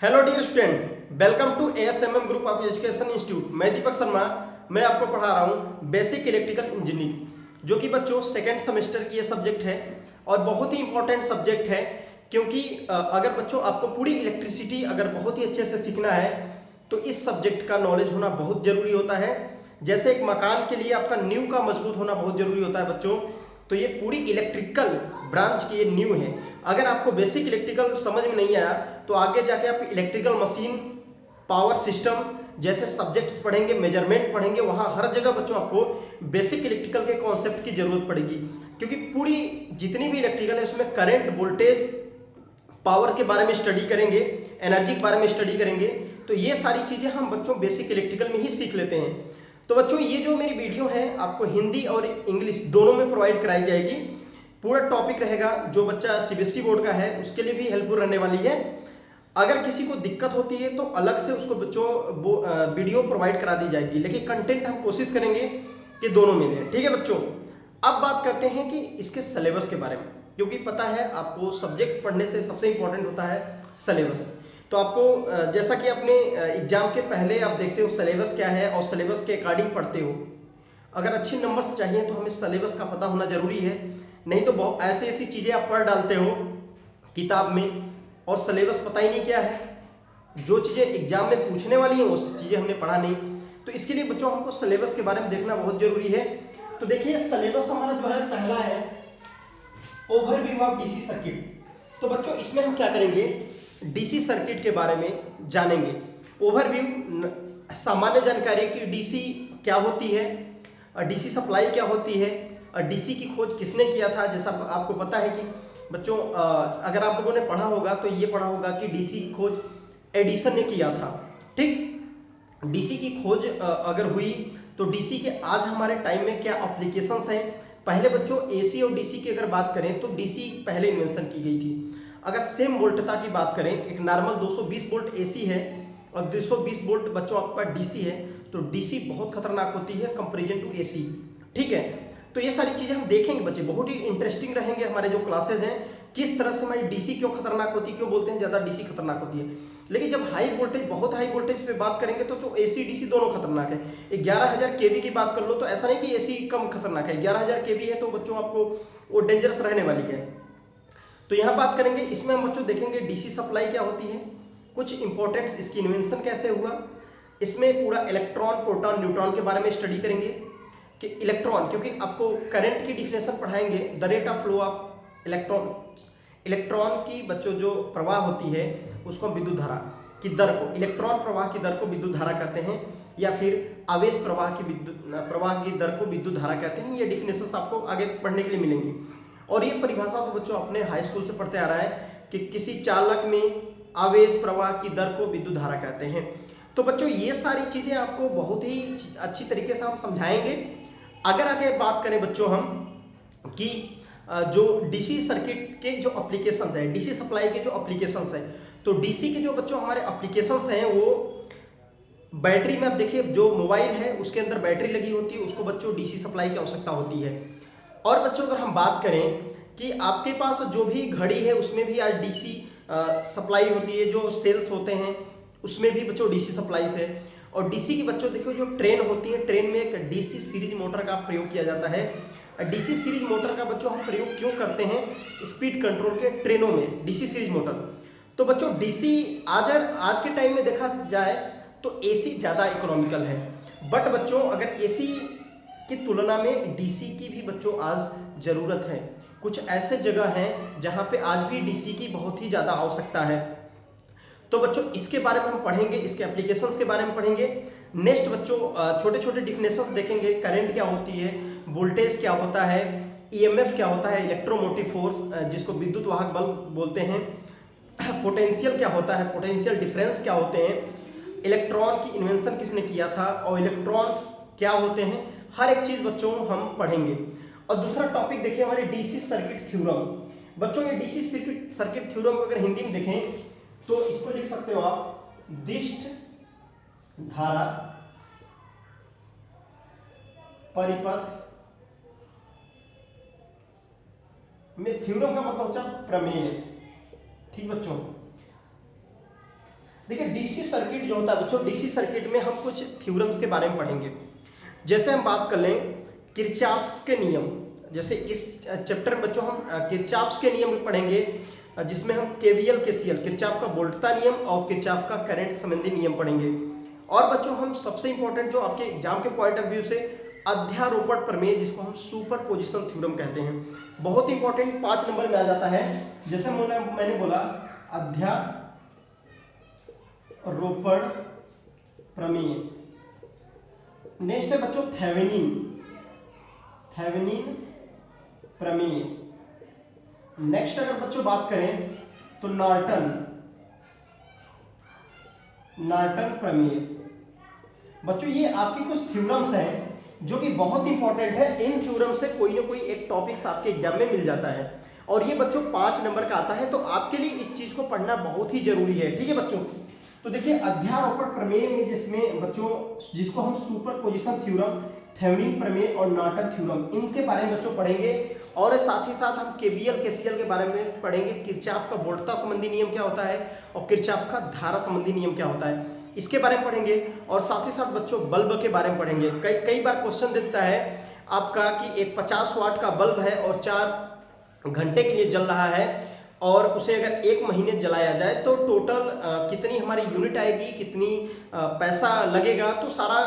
Hello dear student, welcome to ASMM group of education institute. मैं दीपक शर्मा। मैं आपको पढ़ा रहा हूँ बेसिक इलेक्ट्रिकल इंजीनियरिंग, जो कि बच्चों सेकेंड सेमेस्टर की ये सब्जेक्ट है और बहुत ही इंपॉर्टेंट सब्जेक्ट है। क्योंकि अगर बच्चों आपको पूरी इलेक्ट्रिसिटी अगर बहुत ही अच्छे से सीखना है तो इस सब्जेक्ट का नॉलेज होना बहुत जरूरी होता है। जैसे एक मकान के लिए आपका नींव का मजबूत होना बहुत जरूरी होता है बच्चों, तो ये पूरी इलेक्ट्रिकल ब्रांच की ये न्यू है। अगर आपको बेसिक इलेक्ट्रिकल समझ में नहीं आया तो आगे जाके आप इलेक्ट्रिकल मशीन, पावर सिस्टम जैसे सब्जेक्ट्स पढ़ेंगे, मेजरमेंट पढ़ेंगे, वहाँ हर जगह बच्चों आपको बेसिक इलेक्ट्रिकल के कॉन्सेप्ट की जरूरत पड़ेगी। क्योंकि पूरी जितनी भी इलेक्ट्रिकल है उसमें करंट, वोल्टेज, पावर के बारे में स्टडी करेंगे, एनर्जी के बारे में स्टडी करेंगे। तो ये सारी चीज़ें हम बच्चों बेसिक इलेक्ट्रिकल में ही सीख लेते हैं। तो बच्चों ये जो मेरी वीडियो है आपको हिंदी और इंग्लिश दोनों में प्रोवाइड कराई जाएगी। पूरा टॉपिक रहेगा, जो बच्चा सीबीएसई बोर्ड का है उसके लिए भी हेल्पफुल रहने वाली है। अगर किसी को दिक्कत होती है तो अलग से उसको बच्चों वो वीडियो प्रोवाइड करा दी जाएगी, लेकिन कंटेंट हम कोशिश करेंगे कि दोनों में दें। ठीक है बच्चों, अब बात करते हैं कि इसके सिलेबस के बारे में, क्योंकि पता है आपको सब्जेक्ट पढ़ने से सबसे इंपॉर्टेंट होता है सिलेबस। तो आपको जैसा कि अपने एग्जाम के पहले आप देखते हो सिलेबस क्या है और सिलेबस के अकॉर्डिंग पढ़ते हो। अगर अच्छे नंबर्स चाहिए तो हमें सिलेबस का पता होना जरूरी है, नहीं तो बहुत ऐसी ऐसी चीज़ें आप पढ़ डालते हो किताब में और सिलेबस पता ही नहीं क्या है। जो चीज़ें एग्जाम में पूछने वाली हैं वो चीज़ें हमने पढ़ा नहीं। तो इसके लिए बच्चों हमको सिलेबस के बारे में देखना बहुत जरूरी है। तो देखिए सिलेबस हमारा जो है पहला है ओवरव्यू ऑफ डीसी सर्किट। तो बच्चों इसमें हम क्या करेंगे, डीसी सर्किट के बारे में जानेंगे। ओवरव्यू सामान्य जानकारी की डीसी क्या होती है, डीसी सप्लाई क्या होती है, डीसी की खोज किसने किया था। जैसा आपको पता है कि बच्चों अगर आप लोगों ने पढ़ा होगा तो ये पढ़ा होगा कि डीसी की खोज एडिसन ने किया था। ठीक, डीसी की खोज अगर हुई तो डीसी के आज हमारे टाइम में क्या एप्लीकेशंस हैं। पहले बच्चों एसी और डीसी की अगर बात करें तो डीसी पहले इन्वेंशन की गई थी। अगर सेम वोल्टता की बात करें, एक नॉर्मल 220 वोल्ट एसी है और 220 वोल्ट बच्चों आपके पास डीसी है, तो डीसी बहुत खतरनाक होती है कंपेरिजन टू एसी। ठीक है, तो ये सारी चीजें हम देखेंगे बच्चे, बहुत ही इंटरेस्टिंग रहेंगे हमारे जो क्लासेज हैं। किस तरह से हमारी डीसी क्यों खतरनाक होती है, क्यों बोलते हैं ज्यादा डीसी खतरनाक होती है। लेकिन जब हाई वोल्टेज, बहुत हाई वोल्टेज पे बात करेंगे तो जो एसी डीसी दोनों खतरनाक है। 11,000 केवी की बात कर लो तो ऐसा नहीं कि एसी कम खतरनाक है, 11,000 केवी है तो बच्चों आपको वो डेंजरस रहने वाली है। तो यहाँ बात करेंगे, इसमें हम बच्चों देखेंगे डीसी सप्लाई क्या होती है, कुछ इंपॉर्टेंट इसकी इन्वेंशन कैसे हुआ, इसमें पूरा इलेक्ट्रॉन, प्रोटॉन, न्यूट्रॉन के बारे में स्टडी करेंगे कि इलेक्ट्रॉन, क्योंकि आपको करंट की डिफिनेशन पढ़ाएंगे, the rate of flow of electron. Electron की बच्चों जो प्रवाह होती है उसको विद्युत धारा की दर को, इलेक्ट्रॉन प्रवाह की दर को विद्युत धारा कहते हैं, या फिर आवेश प्रवाह की दर को विद्युत धारा कहते हैं। ये डिफिनेशन आपको आगे पढ़ने के लिए मिलेंगी। और ये परिभाषा तो बच्चों अपने हाई स्कूल से पढ़ते आ रहा है कि किसी चालक में आवेश प्रवाह की दर को विद्युत धारा कहते हैं। तो बच्चों ये सारी चीजें आपको बहुत ही अच्छी तरीके से हम समझाएंगे। अगर आगे बात करें बच्चों हम कि जो डीसी सर्किट के जो एप्लीकेशंस है, डीसी सप्लाई के जो एप्लीकेशंस है, तो डीसी के जो बच्चों हमारे एप्लीकेशंस हैं वो बैटरी में, आप देखिए जो मोबाइल है उसके अंदर बैटरी लगी होती है, उसको बच्चों डीसी सप्लाई की आवश्यकता होती है। और बच्चों अगर हम बात करें कि आपके पास जो भी घड़ी है उसमें भी आज डीसी सप्लाई होती है, जो सेल्स होते हैं उसमें भी बच्चों डीसी सप्लाई है। और डीसी की बच्चों देखो जो ट्रेन होती है, ट्रेन में एक डीसी सीरीज मोटर का प्रयोग किया जाता है। डीसी सीरीज मोटर का बच्चों हम प्रयोग क्यों करते हैं, स्पीड कंट्रोल के ट्रेनों में डीसी सीरीज मोटर। तो बच्चों डीसी आज के टाइम में देखा जाए तो एसी ज़्यादा इकोनॉमिकल है, बट बच्चों अगर एसी की तुलना में डीसी की भी बच्चों आज ज़रूरत है। कुछ ऐसे जगह हैं जहां पे आज भी डीसी की बहुत ही ज़्यादा आवश्यकता है। तो बच्चों इसके बारे में हम पढ़ेंगे, इसके एप्लीकेशंस के बारे में पढ़ेंगे। नेक्स्ट बच्चों छोटे छोटे डिफिनेशंस देखेंगे, करंट क्या होती है, वोल्टेज क्या होता है, ईएमएफ क्या होता है, इलेक्ट्रोमोटिव फोर्स जिसको विद्युत वाहक बल बोलते हैं, पोटेंशियल क्या होता है, पोटेंशियल डिफरेंस क्या होते हैं, इलेक्ट्रॉन की इन्वेंशन किसने किया था और इलेक्ट्रॉन्स क्या होते हैं, हर एक चीज बच्चों हम पढ़ेंगे। और दूसरा टॉपिक देखिए हमारे डीसी सर्किट थ्योरम। बच्चों ये डीसी सर्किट थ्योरम को अगर हिंदी में देखें तो इसको लिख सकते हो आप, दिष्ट धारा परिपथ में, थ्योरम का मतलब होता है प्रमेय। ठीक बच्चों, देखिए डीसी सर्किट जो होता है बच्चों, डीसी सर्किट में हम कुछ थ्योरम्स के बारे में पढ़ेंगे। जैसे हम बात कर लें किरचॉफ्स के नियम, जैसे इस चैप्टर में बच्चों हम किरचॉफ्स के नियम पढ़ेंगे, जिसमें हम केवीएल केसीएल, किरचॉफ का वोल्टता नियम और किरचॉफ का करंट संबंधी नियम पढ़ेंगे। और बच्चों हम सबसे इंपॉर्टेंट जो आपके एग्जाम के पॉइंट ऑफ व्यू से अध्यारोपण प्रमेय, जिसको हम सुपर पोजिशन थ्योरम कहते हैं, बहुत इंपॉर्टेंट 5 नंबर में आ जाता है। जैसे मैंने बोला अध्यारोपण प्रमेय। नेक्स्ट है बच्चों थेवेनिन प्रमेय। नेक्स्ट अगर बच्चों बात करें तो नॉर्टन प्रमेय। बच्चों ये आपकी कुछ थ्योरम्स हैं जो कि बहुत इंपॉर्टेंट है। इन थ्योरम से कोई ना कोई एक टॉपिक्स आपके एग्जाम में मिल जाता है और ये बच्चों 5 नंबर का आता है, तो आपके लिए इस चीज को पढ़ना बहुत ही जरूरी है। ठीक है बच्चों, तो देखिए अध्यारोपण प्रमेय में जिसमें बच्चों जिसको हम सुपर पोजिशन थ्योरम, थेवेनिन प्रमेय और नॉर्टन थ्योरम, इनके बारे में बच्चों पढ़ेंगे। और साथ ही साथ हम केवीएल केसीएल के बारे में पढ़ेंगे, किरचॉफ का वोल्टता संबंधी नियम क्या होता है और किरचॉफ का धारा संबंधी नियम क्या होता है, इसके बारे में पढ़ेंगे। और साथ ही साथ बच्चों बल्ब के बारे में पढ़ेंगे। कई बार क्वेश्चन देता है आपका कि एक 50 वाट का बल्ब है और 4 घंटे के लिए जल रहा है, और उसे अगर 1 महीने जलाया जाए तो टोटल कितनी हमारी यूनिट आएगी, कितनी पैसा लगेगा, तो सारा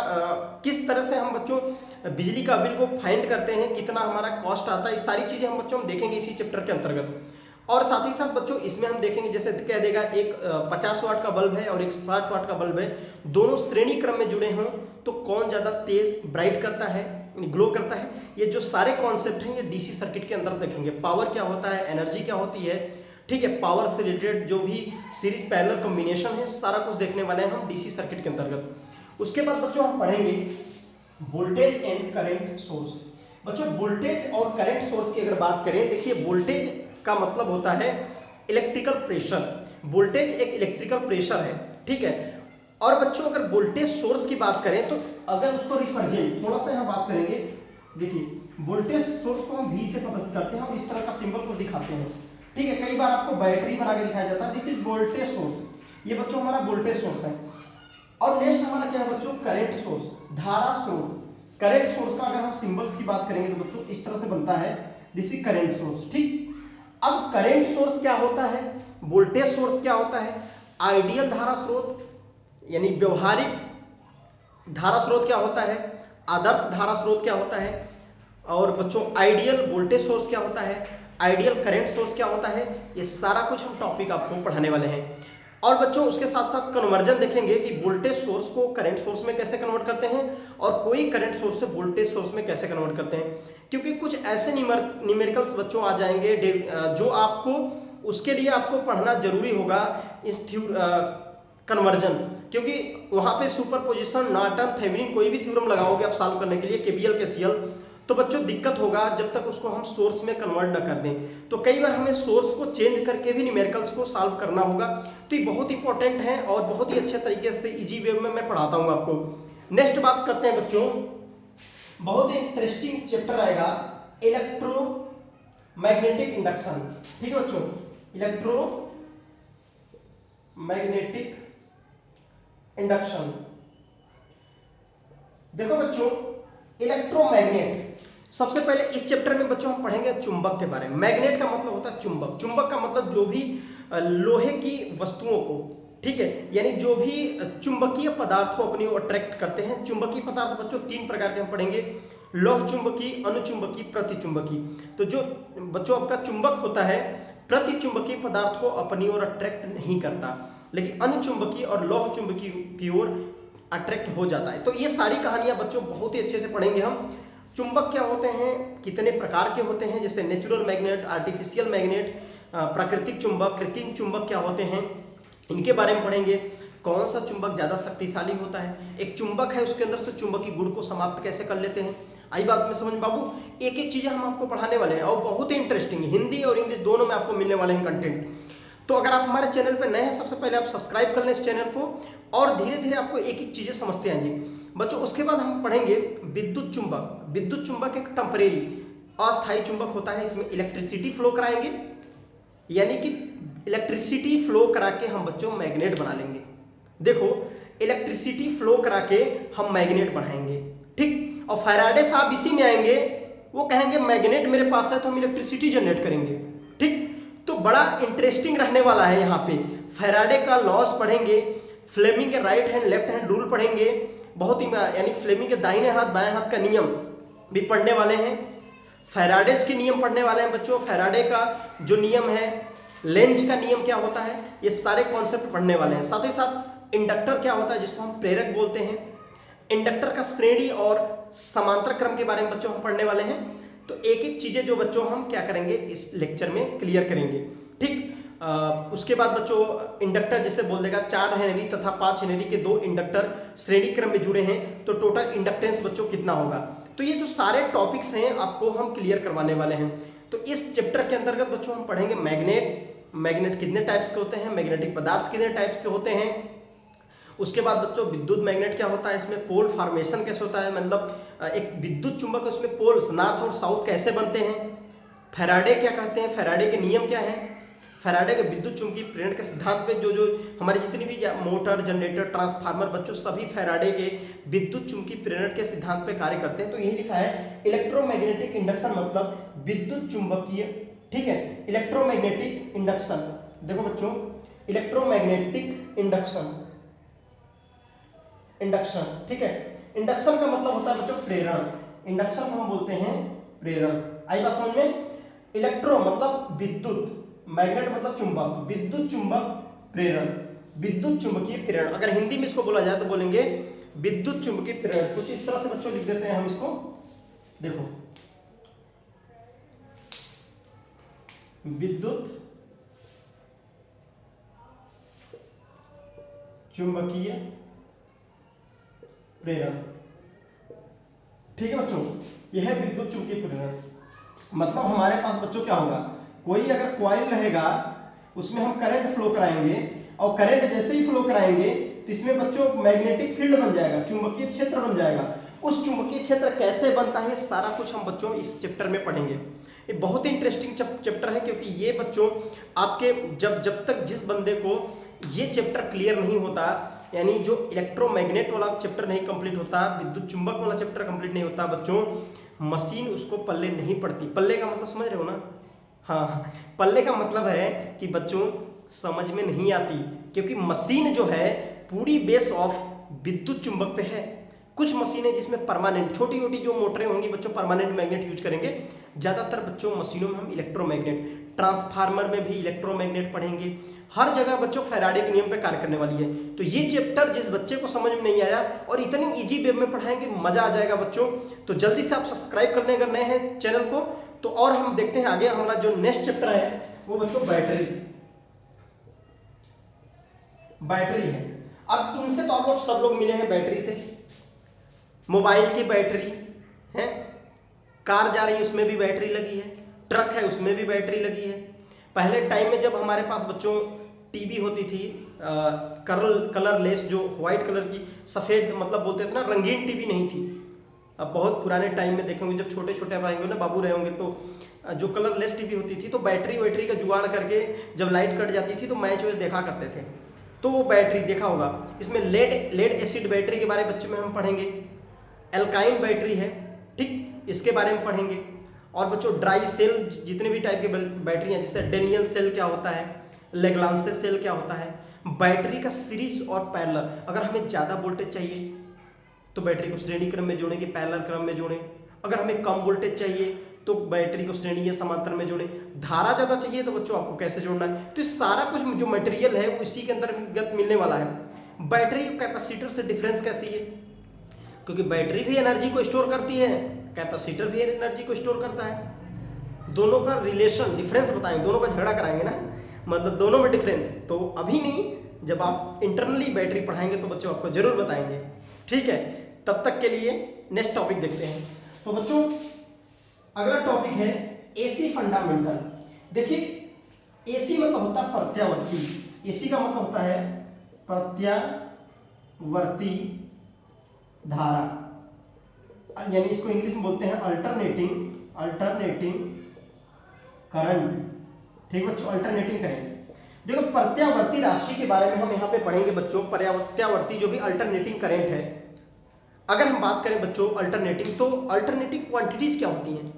किस तरह से हम बच्चों बिजली का बिल को फाइंड करते हैं, कितना हमारा कॉस्ट आता है, ये सारी चीजें हम बच्चों देखेंगे इसी चैप्टर के अंतर्गत। और साथ ही साथ बच्चों इसमें हम देखेंगे, जैसे कह देगा एक 50 वाट का बल्ब है और एक 60 वाट का बल्ब है, दोनों श्रेणी क्रम में जुड़े हों तो कौन ज्यादा तेज ब्राइट करता है, ग्लो करता है। ये जो सारे कॉन्सेप्ट हैं ये डीसी सर्किट के अंदर देखेंगे। पावर क्या होता है, एनर्जी क्या होती है, ठीक है, पावर से रिलेटेड जो भी सीरीज पैरेलल कॉम्बिनेशन है, सारा कुछ देखने वाले हैं हम डीसी सर्किट के अंतर्गत। उसके बाद बच्चों हम पढ़ेंगे वोल्टेज एंड करंट सोर्स। बच्चों वोल्टेज और करंट सोर्स की अगर बात करें, देखिए वोल्टेज का मतलब होता है इलेक्ट्रिकल प्रेशर। वोल्टेज एक इलेक्ट्रिकल प्रेशर है, ठीक है। और बच्चों अगर वोल्टेज सोर्स की बात करें तो अगर उसको रिप्रेजेंट थोड़ा सा यहाँ बात करेंगे, देखिए वोल्टेज सोर्स को हम V से प्रदर्शित करते हैं और इस तरह का सिंबल को दिखाते हैं, ठीक है। कई बार आपको बैटरी बना के दिखाया जाता है, दिस इज वोल्टेज सोर्स, ये बच्चों हमारा वोल्टेज सोर्स है। और नेक्स्ट हमारा क्या है बच्चों, करंट सोर्स, धारा स्रोत। करंट सोर्स का अगर हम सिंबल्स की बात करेंगे तो बच्चों इस तरह से बनता है, दिस इज करंट सोर्स, ठीक। अब करंट सोर्स क्या होता है, वोल्टेज सोर्स क्या होता है, आइडियल धारा स्रोत यानी व्यवहारिक धारा स्रोत क्या होता है, आदर्श धारा स्रोत क्या होता है, और बच्चों आइडियल वोल्टेज सोर्स क्या होता है, आइडियल करंट सोर्स क्या होता है, ये सारा कुछ हम टॉपिक आपको पढ़ाने वाले हैं। और बच्चों उसके साथ साथ कन्वर्जन देखेंगे कि वोल्टेज सोर्स को करंट सोर्स में कैसे कन्वर्ट करते हैं और कोई करंट सोर्स से वोल्टेज सोर्स में कैसे कन्वर्ट करते हैं, क्योंकि कुछ ऐसे न्यूमेरिकल्स बच्चों आ जाएंगे जो आपको उसके लिए आपको पढ़ना जरूरी होगा इस कन्वर्जन, क्योंकि वहां पे सुपरपोजिशन, नॉर्टन, थेवेनिन कोई भी थ्योरम लगाओगे आप सॉल्व करने के लिए, केवीएल केसीएल, तो बच्चों दिक्कत होगा जब तक उसको हम सोर्स में कन्वर्ट ना कर दें। तो कई बार हमें सोर्स को चेंज करके भी न्यूमेरिकल्स को सॉल्व करना होगा, तो ये बहुत इंपॉर्टेंट है और बहुत ही अच्छे तरीके से इजी वे में मैं पढ़ाता हूँ आपको। नेक्स्ट बात करते हैं बच्चों, बहुत ही इंटरेस्टिंग चैप्टर आएगा इलेक्ट्रोमैग्नेटिक इंडक्शन, ठीक है बच्चों, इलेक्ट्रोमैग्नेटिक इंडक्शन। देखो बच्चों इलेक्ट्रोमैग्नेट, सबसे पहले इस चैप्टर में बच्चों हम पढ़ेंगे चुंबक के बारे में। मैग्नेट का मतलब होता है चुंबक, चुंबक का मतलब जो भी लोहे की वस्तुओं को, ठीक है, यानी जो भी चुंबकीय पदार्थ को अपनी ओर अट्रैक्ट करते हैं। चुंबकीय पदार्थ बच्चों 3 प्रकार के हम पढ़ेंगे, लौह चुंबकी, अनुचुंबकी, प्रतिचुंबकी। तो जो बच्चों आपका चुंबक होता है प्रतिचुंबकीय पदार्थ को अपनी ओर अट्रैक्ट नहीं करता, लेकिन अनुचुंबकी और लौह चुंबकी की ओर अट्रैक्ट हो जाता है। तो ये सारी कहानियां बच्चों बहुत ही अच्छे से पढ़ेंगे हम। चुंबक क्या होते हैं, कितने प्रकार के होते हैं, जैसे नेचुरल मैग्नेट, आर्टिफिशियल मैग्नेट, प्राकृतिक चुंबक, कृत्रिम चुंबक क्या होते हैं, इनके बारे में पढ़ेंगे। कौन सा चुंबक ज्यादा शक्तिशाली होता है, एक चुंबक है उसके अंदर से चुंबकीय गुण को समाप्त कैसे कर लेते हैं। आई बात में समझ बाबू, एक एक चीजें हम आपको पढ़ाने वाले हैं और बहुत ही इंटरेस्टिंग, हिंदी और इंग्लिश दोनों में आपको मिलने वाले हैं कंटेंट। तो अगर आप हमारे चैनल पर नए हैं, सबसे पहले आप सब्सक्राइब कर लें इस चैनल को और धीरे धीरे आपको एक एक चीजें समझते आएंगे बच्चों। उसके बाद हम पढ़ेंगे विद्युत चुंबक। विद्युत चुंबक एक टेम्परेरी अस्थायी चुंबक होता है, इसमें इलेक्ट्रिसिटी फ्लो कराएंगे, यानी कि इलेक्ट्रिसिटी फ्लो करा के हम बच्चों मैग्नेट बना लेंगे, देखो इलेक्ट्रिसिटी फ्लो करा के हम मैग्नेट बढ़ाएंगे, ठीक। और फैराडे साहब इसी में आएंगे, वो कहेंगे मैग्नेट मेरे पास है तो हम इलेक्ट्रिसिटी जनरेट करेंगे, ठीक। तो बड़ा इंटरेस्टिंग रहने वाला है यहाँ पे। फैराडे का लॉस पढ़ेंगे, फ्लेमिंग के right hand left hand rule पढ़ेंगे, बहुत ही यानी फ्लेमिंग के दाहिने हाथ बाएं हाथ का नियम भी पढ़ने वाले हैं, फैराडेज के नियम पढ़ने वाले हैं बच्चों। फैराडे का जो नियम है, लेंज का नियम क्या होता है, ये सारे कॉन्सेप्ट पढ़ने वाले हैं। साथ ही साथ इंडक्टर क्या होता है जिसको हम प्रेरक बोलते हैं, इंडक्टर का श्रेणी और समांतर क्रम के बारे में बच्चों हम पढ़ने वाले हैं। तो एक एक चीजें जो बच्चों हम क्या करेंगे इस लेक्चर में क्लियर करेंगे, ठीक। उसके बाद बच्चों इंडक्टर जैसे बोल देगा 4 हेनरी तथा 5 हेनरी के 2 इंडक्टर श्रेणी क्रम में जुड़े हैं तो टोटल इंडक्टेंस बच्चों कितना होगा। तो ये जो सारे टॉपिक्स हैं आपको हम क्लियर करवाने वाले हैं। तो इस चैप्टर के अंतर्गत बच्चों हम पढ़ेंगे मैग्नेट कितने टाइप्स के होते हैं, मैग्नेटिक पदार्थ कितने टाइप्स के होते हैं। उसके बाद बच्चों विद्युत मैग्नेट क्या होता है, इसमें पोल फॉर्मेशन कैसे होता है, मतलब एक विद्युत चुंबक है उसमें पोल्स नॉर्थ और साउथ कैसे बनते हैं, फैराडे क्या कहते हैं, फैराडे के नियम क्या है, फैराडे के विद्युत चुंबकीय प्रेरण के सिद्धांत पे जो जो हमारी जितनी भी मोटर जनरेटर ट्रांसफार्मर बच्चों सभी फैराडे के विद्युत चुंबकीय प्रेरण के सिद्धांत पे कार्य करते हैं। तो यही लिखा है इलेक्ट्रोमैग्नेटिक इंडक्शन मतलब विद्युत चुंबकीय, ठीक है, इलेक्ट्रोमैग्नेटिक इंडक्शन। देखो बच्चों इलेक्ट्रोमैग्नेटिक इंडक्शन, ठीक है। इंडक्शन का मतलब होता है बच्चों प्रेरण, इंडक्शन को हम बोलते हैं प्रेरण। आई बात समझ में। इलेक्ट्रो मतलब विद्युत, मैग्नेट मतलब चुंबक, विद्युत चुंबक प्रेरण, विद्युत चुंबकीय प्रेरण। अगर हिंदी में इसको बोला जाए तो बोलेंगे विद्युत चुंबकीय प्रेरण। कुछ इस तरह से बच्चों लिख देते हैं हम इसको, देखो विद्युत चुंबकीय प्रेरण, ठीक है बच्चों। यह है विद्युत चुंबकीय प्रेरण। मतलब हमारे पास बच्चों क्या होगा, कोई अगर कॉइल रहेगा उसमें हम करंट फ्लो कराएंगे और करंट जैसे ही फ्लो कराएंगे तो इसमें बच्चों मैग्नेटिक फील्ड बन जाएगा, चुंबकीय क्षेत्र बन जाएगा। उस चुंबकीय क्षेत्र कैसे बनता है सारा कुछ हम बच्चों इस चैप्टर में पढ़ेंगे। ये बहुत ही इंटरेस्टिंग चैप्टर है क्योंकि ये बच्चों आपके जब तक जिस बंदे को ये चैप्टर क्लियर नहीं होता, यानी जो इलेक्ट्रोमैग्नेट वाला चैप्टर नहीं कंप्लीट होता, विद्युत चुंबक वाला चैप्टर कंप्लीट नहीं होता बच्चों, मशीन उसको पल्ले नहीं पड़ती। पल्ले का मतलब समझ रहे हो ना, हाँ, पल्ले का मतलब है कि बच्चों समझ में नहीं आती क्योंकि मशीन जो है पूरी बेस ऑफ विद्युत चुंबक पे है। कुछ मशीनें जिसमें परमानेंट छोटी छोटी जो मोटरें होंगी बच्चों परमानेंट मैग्नेट यूज करेंगे। ज़्यादातर बच्चों मशीनों में हम इलेक्ट्रोमैग्नेट, ट्रांसफार्मर में भी इलेक्ट्रोमैग्नेट पढ़ेंगे। हर जगह बच्चों फैराडे के नियम पे कार्य करने वाली है। तो ये चैप्टर जिस बच्चे को समझ में नहीं आया और इतनी इजी वे में पढ़ाएंगे मजा आ जाएगा बच्चों। तो जल्दी से आप सब्सक्राइब करने अगर नए हैं चैनल को। तो और हम देखते हैं आगे हमारा जो नेक्स्ट चैप्टर है वो बच्चों बैटरी है। अब इनसे तो आप लोग सब लोग मिले हैं बैटरी से, मोबाइल की बैटरी है, कार जा रही है उसमें भी बैटरी लगी है, ट्रक है उसमें भी बैटरी लगी है। पहले टाइम में जब हमारे पास बच्चों टीवी होती थी कलरलेस, जो व्हाइट कलर की सफ़ेद मतलब बोलते थे ना, रंगीन टीवी नहीं थी। अब बहुत पुराने टाइम में देखेंगे जब छोटे छोटे रहेंगे ना बाबू रहे होंगे तो जो कलरलेस टीवी होती थी तो बैटरी का जुगाड़ करके जब लाइट कट जाती थी तो मैच वैच देखा करते थे। तो वो बैटरी देखा होगा। इसमें लेड एसिड बैटरी के बारे में बच्चों में हम पढ़ेंगे, एल्काइन बैटरी है, ठीक, इसके बारे में पढ़ेंगे। और बच्चों ड्राई सेल जितने भी टाइप के बैटरी हैं, जैसे डेनियल सेल क्या होता है, लेग्लांसे सेल क्या होता है, बैटरी का सीरीज और पैरेलल। अगर हमें ज़्यादा वोल्टेज चाहिए तो बैटरी को श्रेणी क्रम में जोड़ेंगे, पैरेलल क्रम में जोड़ें। अगर हमें कम वोल्टेज चाहिए तो बैटरी को श्रेणी या समांतर में जोड़ें। धारा ज़्यादा चाहिए तो बच्चों आपको कैसे जोड़ना है। तो ये सारा कुछ जो मटेरियल है वो इसी के अंतर्गत मिलने वाला है। बैटरी कैपेसिटर से डिफरेंस कैसी है, क्योंकि बैटरी भी एनर्जी को स्टोर करती है, कैपेसिटर भी एनर्जी को स्टोर करता है। दोनों का रिलेशन डिफरेंस बताएंगे, दोनों का झगड़ा कराएंगे ना, मतलब दोनों में डिफरेंस। तो अभी नहीं, जब आप इंटरनली बैटरी पढ़ाएंगे तो बच्चों आपको जरूर बताएंगे, ठीक है। तब तक के लिए नेक्स्ट टॉपिक देखते हैं। तो बच्चों अगला टॉपिक है एसी फंडामेंटल। देखिए एसी मतलब होता है प्रत्यावर्ती, एसी का मतलब होता है प्रत्यावर्ती धारा, यानी इसको इंग्लिश में बोलते हैं अल्टरनेटिंग करंट, ठीक बच्चों, अल्टरनेटिंग करंट। देखो प्रत्यावर्ती राशि के बारे में हम यहाँ पे पढ़ेंगे बच्चों। प्रत्यावर्ती जो भी अल्टरनेटिंग करंट है, अगर हम बात करें बच्चों अल्टरनेटिंग, तो अल्टरनेटिंग क्वांटिटीज क्या होती हैं?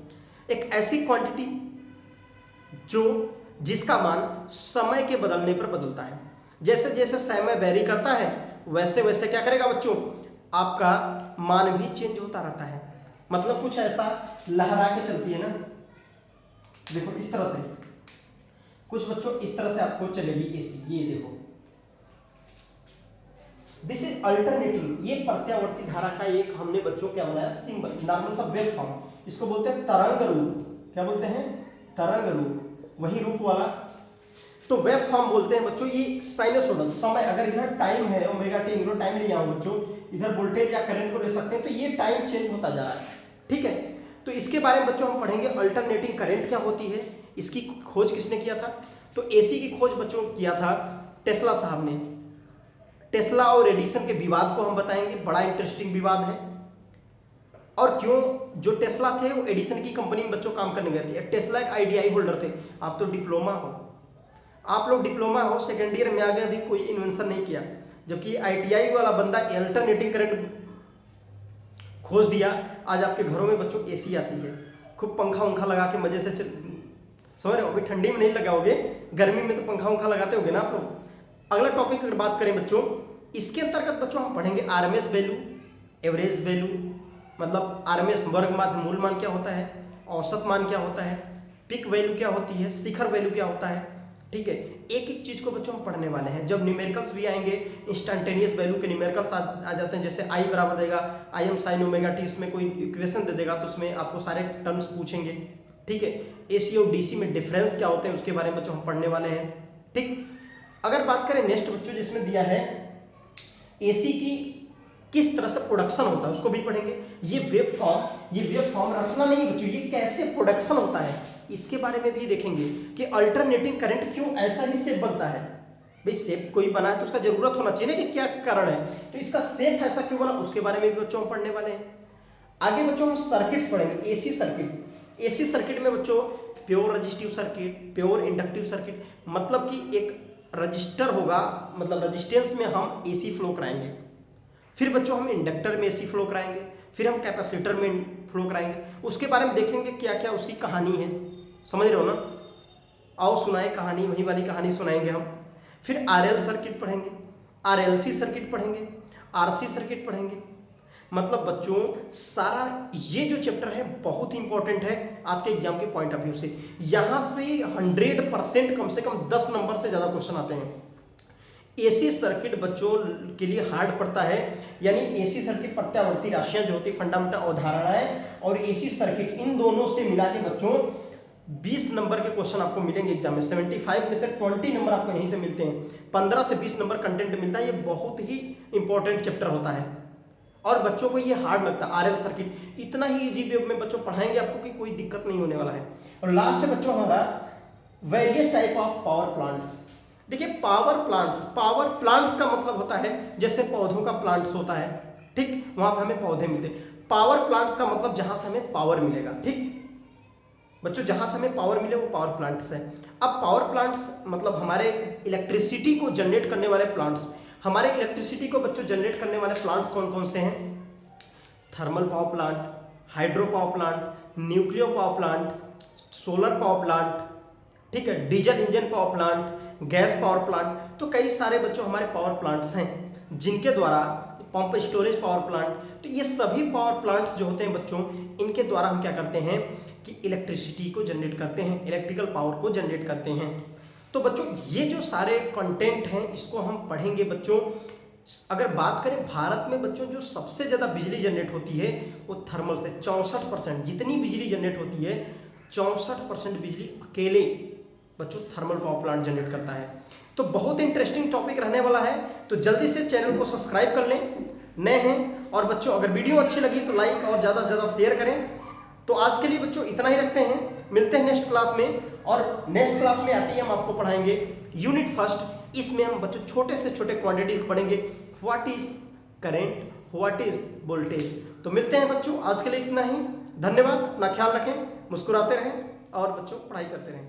एक ऐसी क्वांटिटी जिसका मान समय के बदलने पर बदलता है। जैसे जैसे समय वेरी करता है वैसे वैसे क्या करेगा बच्चों, आपका मान भी चेंज होता रहता है। मतलब कुछ ऐसा लहरा के चलती है ना, देखो इस तरह से, कुछ बच्चों इस तरह से आपको चलेगी एसी, ये देखो दिस इज अल्टरनेटिंग। ये प्रत्यावर्ती धारा का एक हमने बच्चों क्या बनाया, सिंबल, नॉर्मल सा वेव फॉर्म, इसको बोलते हैं तरंग रूप। क्या बोलते हैं? तरंग रूप, वही रूप वाला तो वेव फॉर्म बोलते हैं बच्चों। ये साइनसोइडल समय, अगर इधर टाइम है ओमेगा टी, इधर टाइम ले जाऊं बच्चों, इधर वोल्टेज या करंट को ले सकते हैं, तो ये टाइम चेंज होता जा रहा है। ठीक है, तो इसके बारे में बच्चों हम पढ़ेंगे अल्टरनेटिंग करंट क्या होती है, इसकी खोज किसने किया था। तो एसी की खोज बच्चों किया था टेस्ला साहब ने। टेस्ला और एडिसन के विवाद को हम बताएंगे, बड़ा इंटरेस्टिंग विवाद है। और क्यों, जो टेस्ला थे वो एडिसन की कंपनी में बच्चों काम करने गए थे। टेस्ला एक आईडीआई होल्डर थे। आप तो डिप्लोमा हो, आप लोग डिप्लोमा हो, सेकेंड ईयर में आ गए, अभी कोई इन्वेंशन नहीं किया, जबकि आईटीआई वाला बंदा अल्टरनेटिंग करंट खोज दिया। आज आपके घरों में बच्चों एसी आती है, खूब पंखा उंखा लगा के मजे से समझ रहे हो। अभी ठंडी में नहीं लगाओगे, गर्मी में तो पंखा उंखा लगाते होगे ना आप लोग। अगला टॉपिक अगर बात करें बच्चों, इसके अंतर्गत बच्चों हम पढ़ेंगे आरएमएस वैल्यू, एवरेज वैल्यू, मतलब आरएमएस वर्ग माध्य मूल मान क्या होता है, औसत मान क्या होता है, पिक वैल्यू क्या होती है, शिखर वैल्यू क्या होता है। ठीक है, एक एक चीज को बच्चों हम पढ़ने वाले हैं। जब न्यूमेरिकल्स भी आएंगे, इंस्टेंटेनियस वैल्यू के न्यूमेरिकल्स आ जाते हैं, जैसे आई बराबर देगा I am sine omega T, उसमें कोई इक्वेशन दे देगा तो उसमें आपको सारे टर्म्स पूछेंगे। ठीक है, एसी और डीसी में डिफरेंस क्या होते हैं उसके बारे में बच्चों हम पढ़ने वाले हैं। ठीक, अगर बात करें नेक्स्ट बच्चों, जिसमें दिया है एसी की किस तरह से प्रोडक्शन होता है उसको भी पढ़ेंगे। ये वेव फॉर्म रचना नहीं बच्चों, ये कैसे प्रोडक्शन होता है इसके बारे में भी देखेंगे कि अल्टरनेटिंग करंट क्यों ऐसा ही शेप बनता है। भाई शेप कोई बना है तो उसका जरूरत होना चाहिए ना कि क्या कारण है, तो इसका शेप ऐसा क्यों बना उसके बारे में भी बच्चों हम पढ़ने वाले हैं। आगे बच्चों हम सर्किट्स पढ़ेंगे, एसी सर्किट। एसी सर्किट में बच्चों pure resistive circuit, pure inductive circuit, मतलब कि एक रजिस्टर होगा, मतलब रजिस्टेंस में हम एसी फ्लो कराएंगे, फिर बच्चों हम इंडक्टर में एसी फ्लो कराएंगे, फिर हम कैपेसिटर में फ्लो कराएंगे। उसके बारे में देखेंगे क्या क्या उसकी कहानी है, समझ रहे हो ना। आओ सुनाए कहानी, वही वाली कहानी सुनाएंगे हम। फिर आरएल सर्किट पढ़ेंगे, आरएलसी सर्किट पढ़ेंगे, आरसी सर्किट पढ़ेंगे। मतलब बच्चों सारा ये जो चैप्टर है बहुत ही इंपॉर्टेंट है आपके एग्जाम के पॉइंट ऑफ व्यू से। यहां से 100% कम से कम 10 नंबर से ज्यादा क्वेश्चन आते हैं। एसी सर्किट बच्चों के लिए हार्ड पड़ता है, यानी एसी सर्किट प्रत्यावर्ती राशियां जो होती है, फंडामेंटल अवधारणाएं और एसी सर्किट, इन दोनों से मिला के बच्चों 20 नंबर के क्वेश्चन आपको मिलेंगे एग्जाम में। 75 में से 20 नंबर आपको यहीं से मिलते हैं, 15 से 20 नंबर कंटेंट मिलता है। ये बहुत ही इंपॉर्टेंट चैप्टर होता है और बच्चों को ये हार्ड लगता है। आरएल सर्किट इतना ही इजी वे में बच्चों पढ़ाएंगे आपको कि कोई दिक्कत नहीं होने वाला है। और लास्ट है बच्चों हमारा various type of power plants. देखिए पावर प्लांट्स का मतलब होता है जैसे पौधों का प्लांट्स होता है, ठीक, वहां पर हमें पौधे मिलते हैं। पावर प्लांट्स का मतलब जहां से हमें पावर मिलेगा। ठीक बच्चों, जहां से हमें पावर मिले वो पावर प्लांट्स है। अब पावर प्लांट्स मतलब हमारे इलेक्ट्रिसिटी को जनरेट करने वाले प्लांट्स। हमारे इलेक्ट्रिसिटी को बच्चों जनरेट करने वाले प्लांट्स कौन कौन से हैं? Thermal power plant, hydro power plant, nuclear power plant, solar power plant, ठीक है, diesel engine power plant, gas power plant. तो कई सारे बच्चों हमारे पावर प्लांट्स हैं जिनके द्वारा, पंप स्टोरेज पावर प्लांट, तो ये सभी पावर प्लांट्स जो होते हैं बच्चों, इनके द्वारा हम क्या करते हैं कि इलेक्ट्रिसिटी को जनरेट करते हैं, इलेक्ट्रिकल पावर को जनरेट करते हैं। तो बच्चों ये जो सारे कंटेंट हैं इसको हम पढ़ेंगे बच्चों। अगर बात करें भारत में बच्चों जो सबसे ज़्यादा बिजली जनरेट होती है वो थर्मल से 64%। जितनी बिजली जनरेट होती है 64% बिजली अकेले बच्चों थर्मल पावर प्लांट जनरेट करता है। तो बहुत इंटरेस्टिंग टॉपिक रहने वाला है, तो जल्दी से चैनल को सब्सक्राइब कर लें नए हैं। और बच्चों अगर वीडियो अच्छी लगी तो लाइक और ज़्यादा से ज़्यादा शेयर करें। तो आज के लिए बच्चों इतना ही रखते हैं, मिलते हैं नेक्स्ट क्लास में। और नेक्स्ट क्लास में आते ही हम आपको पढ़ाएंगे यूनिट फर्स्ट। इसमें हम बच्चों छोटे से छोटे क्वांटिटी पढ़ेंगे, what is current, what is voltage. तो मिलते हैं बच्चों, आज के लिए इतना ही। धन्यवाद, अपना ख्याल रखें, मुस्कुराते रहें और बच्चों पढ़ाई करते रहें।